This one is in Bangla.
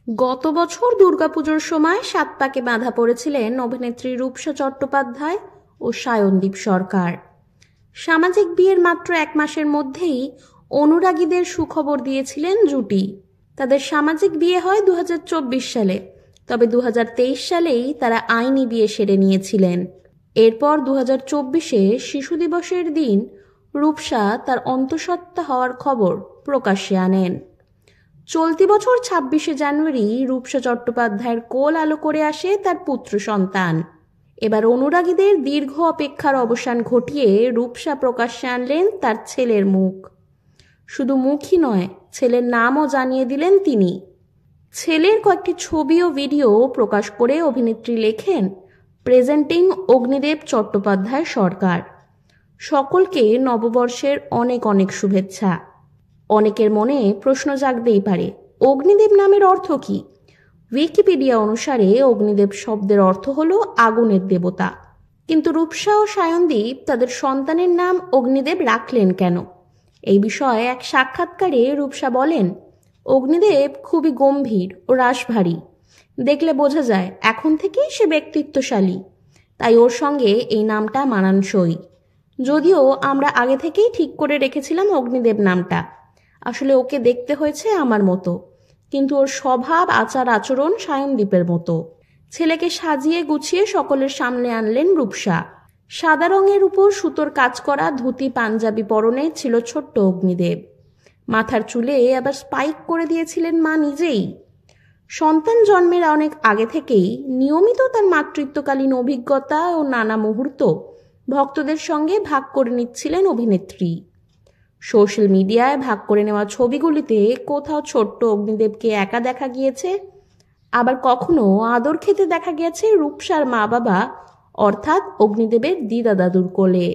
গত বছর দুর্গাপুজোর সময় সাত পাকে বাঁধা পড়েছিলেন অভিনেত্রী রূপসা চট্টোপাধ্যায় ও সায়নদীপ সরকার। সামাজিক বিয়ের মাত্র এক মাসের মধ্যেই অনুরাগীদের সুখবর দিয়েছিলেন জুটি। তাদের সামাজিক বিয়ে হয় 2024 সালে, তবে 2023 সালেই তারা আইনি বিয়ে সেরে নিয়েছিলেন। এরপর 2024-এ শিশু দিবসের দিন রূপসা তার অন্তঃসত্ত্বা হওয়ার খবর প্রকাশ্যে আনেন। চলতি বছর 26শে জানুয়ারি রূপসা চট্টোপাধ্যায়ের কোল আলো করে আসে তার পুত্র সন্তান। এবার অনুরাগীদের দীর্ঘ অপেক্ষার অবসান ঘটিয়ে রূপসা প্রকাশ্যে আনলেন তার ছেলের মুখ। শুধু মুখই নয়, ছেলের নামও জানিয়ে দিলেন তিনি। ছেলের কয়েকটি ছবি ও ভিডিও প্রকাশ করে অভিনেত্রী লেখেন, প্রেজেন্টিং অগ্নিদেব চট্টোপাধ্যায় সরকার। সকলকে নববর্ষের অনেক অনেক শুভেচ্ছা। অনেকের মনে প্রশ্ন জাগতেই পারে, অগ্নিদেব নামের অর্থ কি? উইকিপিডিয়া অনুসারে অগ্নিদেব শব্দের অর্থ হলো আগুনের দেবতা। কিন্তু রূপসা ও সায়নদীপ তাদের সন্তানের নাম অগ্নিদেব রাখলেন কেন? এই বিষয়ে এক সাক্ষাৎকারে রূপসা বলেন, অগ্নিদেব খুবই গম্ভীর ও রাশভারী। দেখলে বোঝা যায় এখন থেকেই সে ব্যক্তিত্বশালী, তাই ওর সঙ্গে এই নামটা মানানসই। যদিও আমরা আগে থেকেই ঠিক করে রেখেছিলাম অগ্নিদেব নামটা। আসলে ওকে দেখতে হয়েছে আমার মতো, কিন্তু ওর স্বভাব আচার আচরণ সায়নদীপের মতো। ছেলেকে সাজিয়ে গুছিয়ে সকলের সামনে আনলেন রূপসা। সাদা রঙের উপর সুতোর কাজ করা ধুতি পাঞ্জাবি পরনে ছিল ছোট্ট অগ্নিদেব। মাথার চুলে আবার স্পাইক করে দিয়েছিলেন মা নিজেই। সন্তান জন্মের অনেক আগে থেকেই নিয়মিত তার মাতৃত্বকালীন অভিজ্ঞতা ও নানা মুহূর্ত ভক্তদের সঙ্গে ভাগ করে নিচ্ছিলেন অভিনেত্রী। সোশ্যাল মিডিয়ায় ভাগ করে নেওয়া ছবিগুলিতে কোথাও ছোট্ট অগ্নিদেবকে একা দেখা গিয়েছে, আবার কখনো আদর খেতে দেখা গেছে রূপসার মা বাবা অর্থাৎ অগ্নিদেবের দিদা দাদুর কোলে।